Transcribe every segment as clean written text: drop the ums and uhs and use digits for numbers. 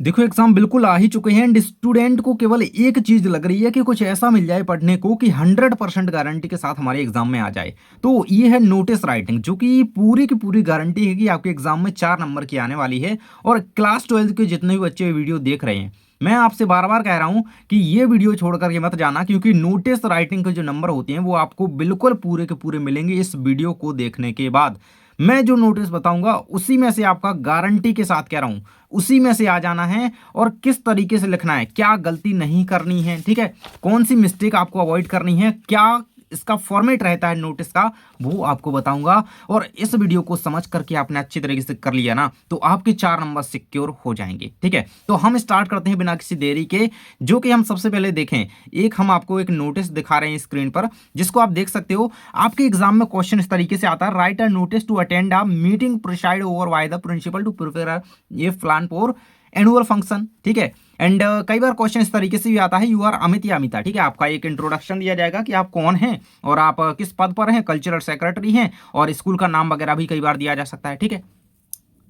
देखो एग्जाम बिल्कुल आ ही चुके हैं एंड स्टूडेंट को केवल एक चीज लग रही है कि कुछ ऐसा मिल जाए पढ़ने को कि 100% गारंटी के साथ हमारे एग्जाम में आ जाए। तो ये है नोटिस राइटिंग, जो कि पूरी की पूरी गारंटी है कि आपके एग्जाम में 4 नंबर की आने वाली है। और क्लास 12 के जितने भी बच्चे वीडियो देख रहे हैं, मैं आपसे बार बार कह रहा हूं कि ये वीडियो छोड़ करके मत जाना, क्योंकि नोटिस राइटिंग के जो नंबर होते हैं वो आपको बिल्कुल पूरे के पूरे मिलेंगे इस वीडियो को देखने के बाद। मैं जो नोटिस बताऊंगा उसी में से आपका गारंटी के साथ कह रहा हूं, उसी में से आ जाना है। और किस तरीके से लिखना है, क्या गलती नहीं करनी है, ठीक है, कौन सी मिस्टेक आपको अवॉइड करनी है, क्या इसका फॉर्मेट रहता है नोटिस का, वो आपको बताऊंगा। और इस वीडियो को समझ करके आपने अच्छी तरीके से कर लिया ना, तो आपके 4 नंबर सिक्योर हो जाएंगे। ठीक है, तो हम स्टार्ट करते हैं बिना किसी देरी के। जो कि हम सबसे पहले देखें, हम आपको एक नोटिस दिखा रहे हैं स्क्रीन पर, जिसको आप देख सकते हो। आपके एग्जाम में क्वेश्चन इस तरीके से आता है, write a notice to attend a meeting preside over by the principal to prepare ये प्लान फॉर एनुअल फंक्शन। ठीक है, एंड कई बार क्वेश्चन इस तरीके से भी आता है, यू आर अमित या अमिता। ठीक है, आपका एक इंट्रोडक्शन दिया जाएगा कि आप कौन हैं और आप किस पद पर हैं, कल्चरल सेक्रेटरी हैं, और स्कूल का नाम वगैरह भी कई बार दिया जा सकता है। ठीक है,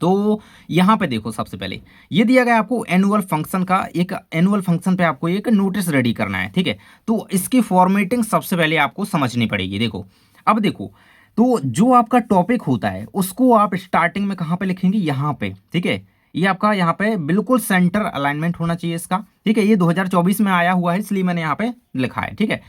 तो यहाँ पे देखो, सबसे पहले ये दिया गया आपको एनुअल फंक्शन का, एक एनुअल फंक्शन पे आपको एक नोटिस रेडी करना है। ठीक है, तो इसकी फॉर्मेटिंग सबसे पहले आपको समझनी पड़ेगी। देखो, अब देखो, तो जो आपका टॉपिक होता है उसको आप स्टार्टिंग में कहाँ पे लिखेंगे, यहाँ पे। ठीक है, ये आपका यहाँ पे बिल्कुल सेंटर अलाइनमेंट होना चाहिए इसका। ठीक है, ये 2024 में आया हुआ है, इसलिए मैंने यहाँ पे लिखा है। ठीक है,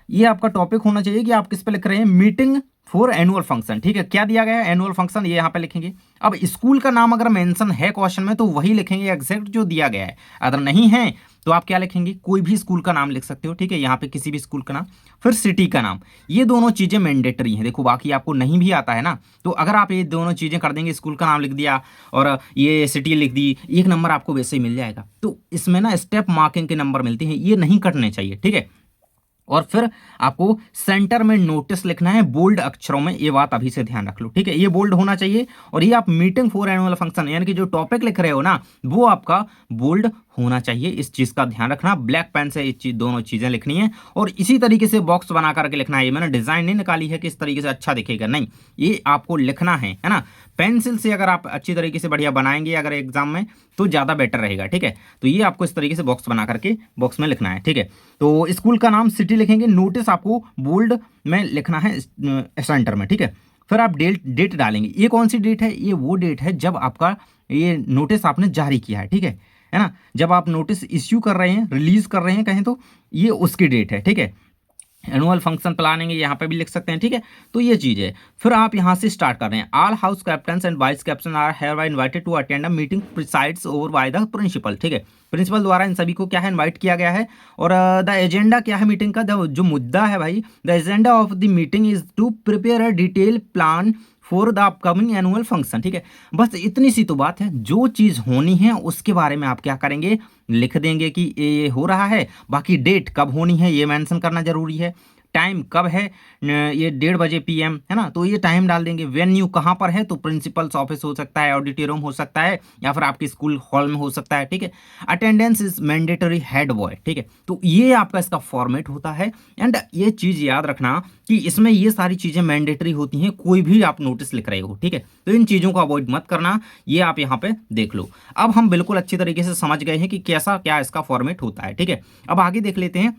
ये आपका टॉपिक होना चाहिए कि आप किस पे लिख रहे हैं, मीटिंग फॉर एनुअल फंक्शन। ठीक है, क्या दिया गया है, एनुअल फंक्शन, ये यहाँ पे लिखेंगे। अब स्कूल का नाम अगर मेंशन है क्वेश्चन में तो वही लिखेंगे एग्जैक्ट जो दिया गया है। अगर नहीं है तो आप क्या लिखेंगे, कोई भी स्कूल का नाम लिख सकते हो। ठीक है, यहाँ पे किसी भी स्कूल का नाम, फिर सिटी का नाम। ये दोनों चीजें मैंडेटरी हैं। देखो, बाकी आपको नहीं भी आता है ना, तो अगर आप ये दोनों चीजें कर देंगे, स्कूल का नाम लिख दिया और ये सिटी लिख दी, 1 नंबर आपको वैसे ही मिल जाएगा। तो इसमें ना स्टेप मार्किंग के नंबर मिलते हैं, ये नहीं कटने चाहिए। ठीक है, और फिर आपको सेंटर में नोटिस लिखना है बोल्ड अक्षरों में, ये बात अभी से ध्यान रख लो। ठीक है, ये बोल्ड होना चाहिए। और ये आप मीटिंग फॉर एनुअल फंक्शन, यानी कि जो टॉपिक लिख रहे हो ना, वो आपका बोल्ड होना चाहिए। इस चीज का ध्यान रखना, ब्लैक पेन से ये चीज, दोनों चीजें लिखनी है। और इसी तरीके से बॉक्स बना करके लिखना है। ये मैंने डिजाइन नहीं निकाली है कि इस तरीके से अच्छा दिखेगा, नहीं, ये आपको लिखना है ना। पेंसिल से अगर आप अच्छी तरीके से बढ़िया बनाएंगे अगर एग्जाम में, तो ज्यादा बेटर रहेगा। ठीक है, तो ये आपको इस तरीके से बॉक्स बना करके बॉक्स में लिखना है। ठीक है, तो स्कूल का नाम, सिटी लिखेंगे, नोटिस आपको बोल्ड में लिखना है सेंटर में। ठीक है, फिर आप डेट डालेंगे। ये कौन सी डेट है, ये वो डेट है जब आपका ये नोटिस आपने जारी किया है। ठीक है ना, जब आप नोटिस इश्यू कर रहे हैं, रिलीज कर रहे हैं कहें, तो ये उसकी डेट है। ठीक है, एनुअल फंक्शन प्लानिंग यहाँ पे भी लिख सकते हैं। ठीक है, तो ये चीज है। फिर आप यहाँ से स्टार्ट कर रहे हैं, all house captains and vice captain are have invited to attend a meeting presides over by the principal. ठीक है, प्रिंसिपल द्वारा इन सभी को क्या है, इनवाइट किया गया है। और द एजेंडा क्या है मीटिंग का, जो मुद्दा है भाई, the agenda of the meeting is to prepare a detail plan for the upcoming annual function. ठीक है, बस इतनी सी तो बात है। जो चीज होनी है उसके बारे में आप क्या करेंगे, लिख देंगे कि ये हो रहा है। बाकी डेट कब होनी है ये मेंशन करना जरूरी है, टाइम कब है, ये 1:30 बजे PM है ना, तो ये टाइम डाल देंगे। वेन्यू कहाँ पर है, तो प्रिंसिपल्स ऑफिस हो सकता है, ऑडिटोरियम हो सकता है, या फिर आपके स्कूल हॉल में हो सकता है। ठीक है, attendance is mandatory head boy. ठीक है, तो ये आपका इसका फॉर्मेट होता है। एंड ये चीज याद रखना कि इसमें ये सारी चीजें मैंडेटरी होती हैं, कोई भी आप नोटिस लिख रहे हो। ठीक है, तो इन चीजों को अवॉइड मत करना, ये आप यहाँ पे देख लो। अब हम बिल्कुल अच्छी तरीके से समझ गए हैं कि कैसा क्या इसका फॉर्मेट होता है। ठीक है, अब आगे देख लेते हैं।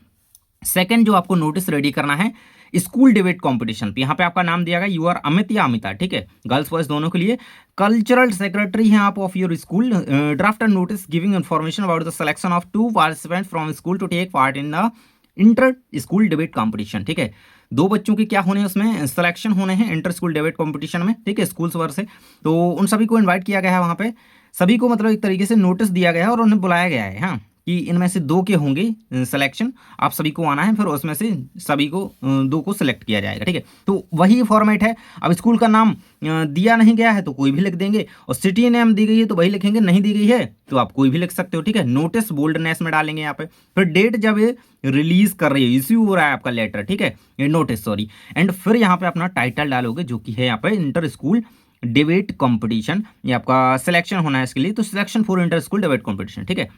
सेकंड जो आपको नोटिस रेडी करना है, स्कूल डिबेट कंपटीशन पे, यहाँ पे आपका नाम दिया गया, यू आर अमित या अमिता। ठीक है, गर्ल्स बॉयज दोनों के लिए। कल्चरल सेक्रेटरी हैं आप of your school, draft and notice giving information about the selection of 2 participant from school to take part in the inter school debate competition. ठीक है, 2 बच्चों के क्या होने हैं उसमें, सिलेक्शन होने हैं इंटर स्कूल डिबेट कंपटीशन में। ठीक है, स्कूल्स वर्ग से, तो उन सभी को इन्वाइट किया गया है वहाँ पे। सभी को मतलब एक तरीके से नोटिस दिया गया है और उन्हें बुलाया गया है, हाँ, कि इनमें से 2 के होंगे सिलेक्शन, आप सभी को आना है, फिर उसमें से सभी को 2 को सिलेक्ट किया जाएगा। ठीक है, तो वही फॉर्मेट है। अब स्कूल का नाम दिया नहीं गया है तो कोई भी लिख देंगे, और सिटी नेम दी गई है तो वही लिखेंगे, नहीं दी गई है तो आप कोई भी लिख सकते हो। ठीक है, नोटिस बोल्डनेस में डालेंगे यहाँ पे। फिर डेट जब ये रिलीज कर रही है, इश्यू हो रहा है आपका लेटर, ठीक है, ये नोटिस सॉरी, एंड फिर यहाँ पे अपना टाइटल डालोगे जो कि है यहाँ पे इंटर स्कूल डिबेट कंपटीशन। ये आपका सिलेक्शन होना है इसके लिए, तो selection for inter school debate competition. ठीक है,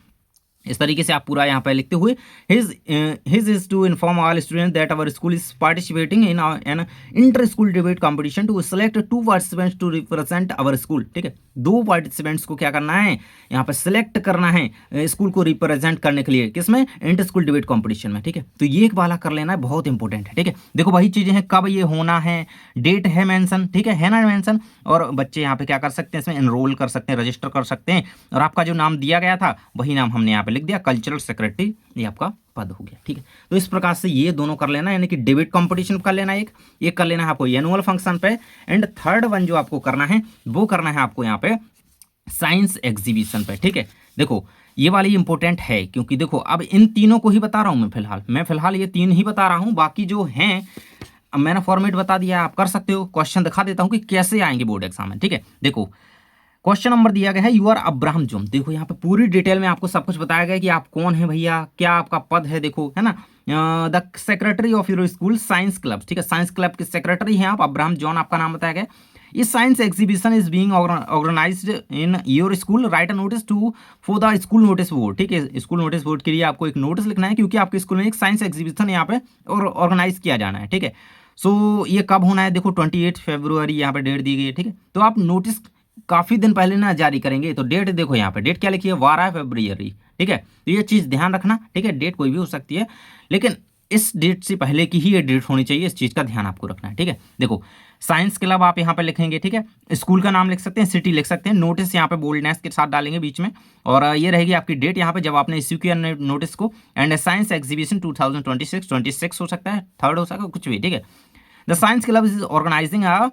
इस तरीके से आप पूरा यहाँ पे लिखते हुए this is to inform all student that our school is participating in an inter school debate competition to select 2 participants to represent our school. ठीक है, 2 पार्टिसिपेंट्स को क्या करना है, यहाँ पे सिलेक्ट करना है स्कूल को रिप्रेजेंट करने के लिए, किसमें, इंटर स्कूल डिबेट कॉम्पिटिशन में। ठीक है, तो ये एक वाला कर लेना है, बहुत इंपॉर्टेंट है। ठीक है, देखो वही चीजें हैं, कब ये होना है, डेट है मेंशन, ठीक है ना मेंशन, और बच्चे यहाँ पे क्या कर सकते हैं, इसमें एनरोल कर सकते हैं, रजिस्टर कर सकते हैं, और आपका जो नाम दिया गया था वही नाम हमने यहाँ पे लिख दिया, कल्चरल सेक्रेटरी, ये आपका पद हो गया। ठीक है, तो इस प्रकार से ये दोनों कर लेना, यानी कि डिबेट कंपटीशन कर लेना, एक कर लेना है आपको एनुअल फंक्शन पे, एंड थर्ड वन जो आपको करना है वो करना है आपको यहाँ पे साइंस एग्जीबिशन पे। ठीक है, देखो ये वाली इंपॉर्टेंट है, क्योंकि देखो अब इन तीनों को ही बता रहा हूं मैं फिलहाल ये 3 ही बता रहा हूं, बाकी जो हैं अब मैंने फॉर्मेट बता दिया, आप कर सकते हो। क्वेश्चन दिखा देता हूं कि कैसे आएंगे बोर्ड एग्जाम में। ठीक है, देखो क्वेश्चन नंबर दिया गया है, यू आर अब्राहम जोन। देखो यहाँ पे पूरी डिटेल में आपको सब कुछ बताया गया कि आप कौन है भैया, क्या आपका पद है, देखो है ना, the secretary of your school science club. ठीक है, साइंस क्लब के सेक्रेटरी हैं आप, अब्राहम जॉन आपका नाम बताया गया। इस science exhibition is being organized in your school, write a notice to for the school notice board. ठीक है, स्कूल नोटिस बोर्ड के लिए आपको एक नोटिस लिखना है, क्योंकि आपके स्कूल में एक साइंस एग्जीबिशन यहाँ पे ऑर्गेनाइज किया जाना है। ठीक है, सो ये कब होना है, देखो 28 फरवरी यहाँ पे डेट दी गई है। ठीक है, तो आप नोटिस काफी दिन पहले ना जारी करेंगे, तो डेट देखो यहाँ पे, डेट क्या लिखी है, 12 फरवरी। ठीक है, तो ये चीज ध्यान रखना। ठीक है, डेट कोई भी हो सकती है, लेकिन इस डेट से पहले की ही ये डेट होनी चाहिए, इस चीज का ध्यान आपको रखना है। ठीक है, देखो साइंस क्लब आप यहाँ पे लिखेंगे। ठीक है, स्कूल का नाम लिख सकते हैं, सिटी लिख सकते हैं, नोटिस यहाँ पे बोल्डनेस के साथ डालेंगे बीच में, और ये रहेगी आपकी डेट यहाँ पे जब आपने इश्यू किया नोटिस को, एंड साइंस एग्जीबिशन 2026 हो सकता है, थर्ड हो सकता है, कुछ भी। ठीक है, the science club is organizing a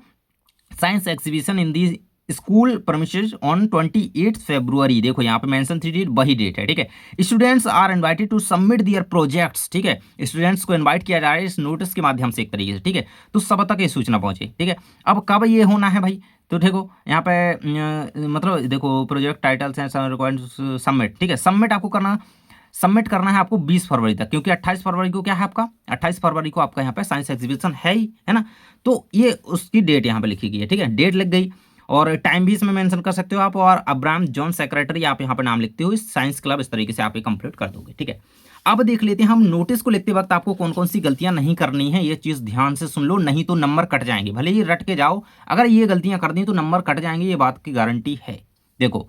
science exhibition in the school permissions on 28 February. देखो यहाँ पे मेंशन थी डेट, वही डेट है। ठीक है, students are invited to submit their projects. ठीक है, स्टूडेंट्स को इनवाइट किया जा रहा है इस नोटिस के माध्यम से, एक तरीके से। ठीक है, तो सब तक ये सूचना पहुंचे। ठीक है, अब कब ये होना है भाई, तो देखो यहाँ पे मतलब देखो प्रोजेक्ट टाइटल्स हैं, सबमिट। ठीक है, सबमिट करना है आपको 20 फरवरी तक, क्योंकि 28 फरवरी को क्या है आपका, 28 फरवरी को आपका यहाँ पे साइंस एग्जीबिशन है ही, है ना, तो ये उसकी डेट यहाँ पे लिखी गई है। ठीक है, डेट लिख गई, और टाइम भी इसमें मेंशन कर सकते हो आप, और अब्राहम जॉन सेक्रेटरी आप यहाँ पे नाम लिखते हो, साइंस क्लब, इस तरीके से आप ये कंप्लीट कर दोगे। ठीक है, अब देख लेते हैं हम नोटिस को लिखते वक्त आपको कौन कौन सी गलतियां नहीं करनी है, ये चीज ध्यान से सुन लो, नहीं तो नंबर कट जाएंगे, भले ही रट के जाओ, अगर ये गलतियां कर दी तो नंबर कट जाएंगे, ये बात की गारंटी है। देखो,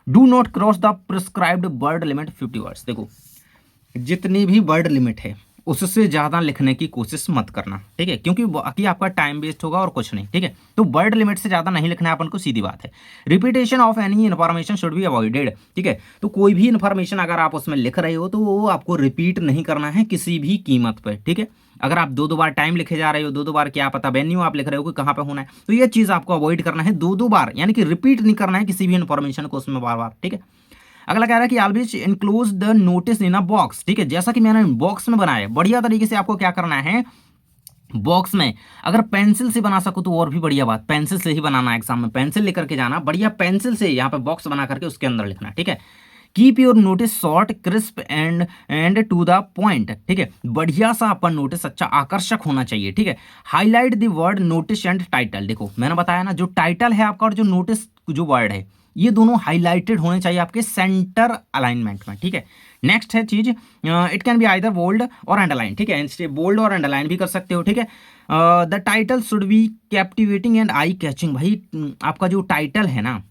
do not cross the prescribed word limit 50 words. देखो जितनी भी वर्ड लिमिट है उससे ज़्यादा लिखने की कोशिश मत करना। ठीक है, क्योंकि बाकी आपका टाइम वेस्ट होगा और कुछ नहीं। ठीक है, तो वर्ड लिमिट से ज़्यादा नहीं लिखना है अपन को, सीधी बात है। Repetition of any information should be avoided. ठीक है, तो कोई भी इन्फॉर्मेशन अगर आप उसमें लिख रहे हो तो वो आपको रिपीट नहीं करना है किसी भी कीमत पर। ठीक है, अगर आप 2 बार टाइम लिखे जा रहे हो, 2 बार क्या पता वेन्यू आप लिख रहे हो कि कहाँ पे होना है, तो ये चीज़ आपको अवॉइड करना है, 2 बार, यानी कि रिपीट नहीं करना है किसी भी इन्फॉर्मेशन को उसमें बार बार। ठीक है, अगला कह रहा है कि always enclose the notice in a box. ठीक है, जैसा कि मैंने बॉक्स में बनाया, बढ़िया तरीके से आपको क्या करना है, बॉक्स में अगर पेंसिल से बना सको तो और भी बढ़िया बात, पेंसिल से ही बनाना है, एग्जाम में पेंसिल लेकर के जाना, बढ़िया पेंसिल से यहाँ पे बॉक्स बना करके उसके अंदर लिखना। ठीक है, keep your notice short crisp and to the point. ठीक है, बढ़िया सा अपन नोटिस अच्छा आकर्षक होना चाहिए। ठीक है, highlight the word notice and title. देखो मैंने बताया ना, जो टाइटल है आपका और जो नोटिस जो वर्ड है, ये दोनों हाईलाइटेड होने चाहिए आपके सेंटर अलाइनमेंट में। ठीक है, नेक्स्ट है चीज, it can be either bold or underline. ठीक है, बोल्ड और अंडरलाइन भी कर सकते हो। ठीक है, the title should be captivating and eye catching. भाई आपका जो टाइटल है ना,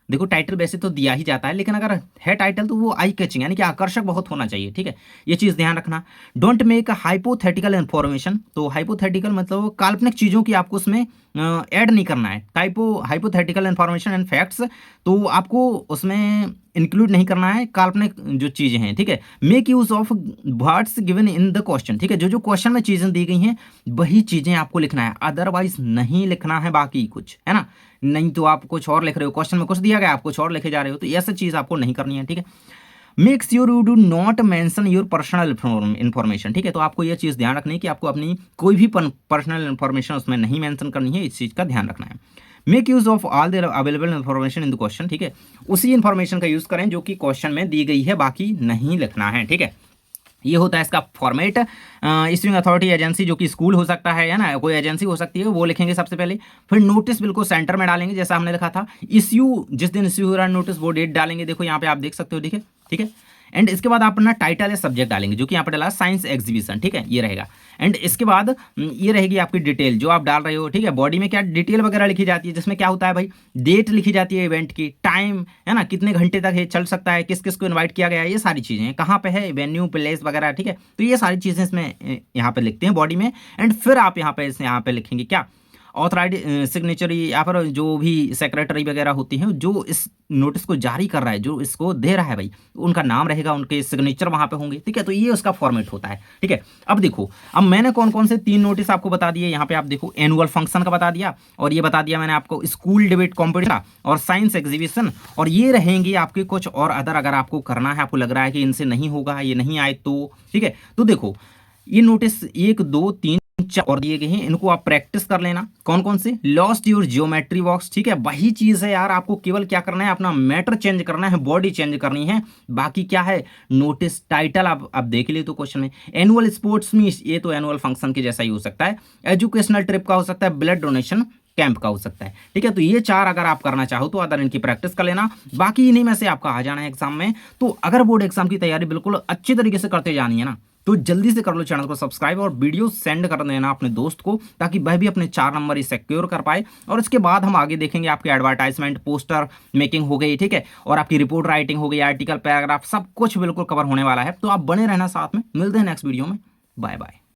देखो टाइटल वैसे तो दिया ही जाता है, लेकिन अगर है टाइटल तो वो आई कैचिंग यानी कि आकर्षक बहुत होना चाहिए। ठीक है, ये चीज़ ध्यान रखना। Don't make hypothetical information. तो हाइपोथेटिकल मतलब काल्पनिक चीज़ों की आपको उसमें ऐड नहीं करना है। हाइपोथेटिकल इन्फॉर्मेशन एंड फैक्ट्स तो आपको उसमें इंक्लूड नहीं करना है, काल्पनिक जो चीज़ें हैं। ठीक है, make use of words given in the question. ठीक है, जो जो क्वेश्चन में चीज़ें दी गई हैं वही चीज़ें आपको लिखना है, अदरवाइज नहीं लिखना है बाकी कुछ, है ना। नहीं तो आप कुछ और लिख रहे हो, क्वेश्चन में कुछ दिया गया आप कुछ और लिखे जा रहे हो, तो ऐसा चीज़ आपको नहीं करनी है। ठीक है, make sure you do not mention your personal information. ठीक है, तो आपको यह चीज़ ध्यान रखनी है कि आपको अपनी कोई भी पर्सनल इन्फॉर्मेशन उसमें नहीं मेंशन करनी है, इस चीज़ का ध्यान रखना है। Make use of all their available information in the question. ठीक है, उसी इन्फॉर्मेशन का यूज़ करें जो कि क्वेश्चन में दी गई है, बाकी नहीं लिखना है। ठीक है, ये होता है इसका फॉर्मेट। इश्यूइंग अथॉरिटी एजेंसी जो कि स्कूल हो सकता है ना, कोई एजेंसी हो सकती है, वो लिखेंगे सबसे पहले। फिर नोटिस बिल्कुल सेंटर में डालेंगे जैसा हमने लिखा था। इश्यू जिस दिन इश्यू हो रहा है नोटिस वो डेट डालेंगे, देखो यहाँ पे आप देख सकते हो। ठीक है, एंड इसके बाद आप अपना टाइटल या सब्जेक्ट डालेंगे, जो कि यहाँ पे डाला साइंस एग्जीबिशन, ठीक है, ये रहेगा। एंड इसके बाद ये रहेगी आपकी डिटेल जो आप डाल रहे हो, ठीक है। बॉडी में क्या डिटेल वगैरह लिखी जाती है, जिसमें क्या होता है भाई, डेट लिखी जाती है इवेंट की, टाइम है ना, कितने घंटे तक ये चल सकता है, किस किस को इन्वाइट किया गया है, ये सारी चीज़ें कहाँ पे है, वेन्यू प्लेस वगैरह, ठीक है। तो ये सारी चीज़ें इसमें यहाँ पे लिखते हैं बॉडी में। एंड फिर आप यहाँ पे लिखेंगे क्या, ऑथराइड सिग्नेचर, या फिर जो भी सेक्रेटरी वगैरह होती हैं जो इस नोटिस को जारी कर रहा है, जो इसको दे रहा है भाई, उनका नाम रहेगा, उनके सिग्नेचर वहां पे होंगे, ठीक है। तो ये उसका फॉर्मेट होता है, ठीक है। अब देखो, अब मैंने कौन कौन से 3 नोटिस आपको बता दिए यहाँ पे, आप देखो एनुअल फंक्शन का बता दिया, और ये बता दिया मैंने आपको स्कूल डिबेट कॉम्पिटिशन और साइंस एग्जीबिशन, और ये रहेंगे आपके कुछ और अदर, अगर आपको करना है, आपको लग रहा है कि इनसे नहीं होगा, ये नहीं आए तो, ठीक है। तो देखो ये नोटिस 1 2 3 और दिए गए हैं, इनको आप प्रैक्टिस कर लेना। कौन कौन से, लॉस्ट योर जियोमेट्री बॉक्स, ठीक है, वही चीज है यार, आपको केवल क्या करना है, अपना मैटर चेंज करना है, बॉडी चेंज करनी है, बाकी क्या है, नोटिस टाइटल आप देख लिए तो क्वेश्चन में। एनुअल स्पोर्ट्स मीट, ये तो एनुअल फंक्शन के जैसा ही हो सकता है, एजुकेशनल ट्रिप का हो सकता है, ब्लड डोनेशन कैंप का हो सकता है, ठीक है। तो ये 4 अगर आप करना चाहो तो अदर इनकी प्रैक्टिस कर लेना, बाकी इन्हीं में से आपका आ जाना है एग्जाम में। तो अगर बोर्ड एग्जाम की तैयारी बिल्कुल अच्छी तरीके से करते जानी है ना, तो जल्दी से कर लो चैनल को सब्सक्राइब और वीडियो सेंड कर देना अपने दोस्त को, ताकि वह भी अपने 4 नंबर सिक्योर कर पाए। और इसके बाद हम आगे देखेंगे, आपके एडवर्टाइजमेंट, पोस्टर मेकिंग हो गई, ठीक है, और आपकी रिपोर्ट राइटिंग हो गई, आर्टिकल, पैराग्राफ, सब कुछ बिल्कुल कवर होने वाला है। तो आप बने रहना साथ में, मिलते हैं नेक्स्ट वीडियो में, बाय बाय।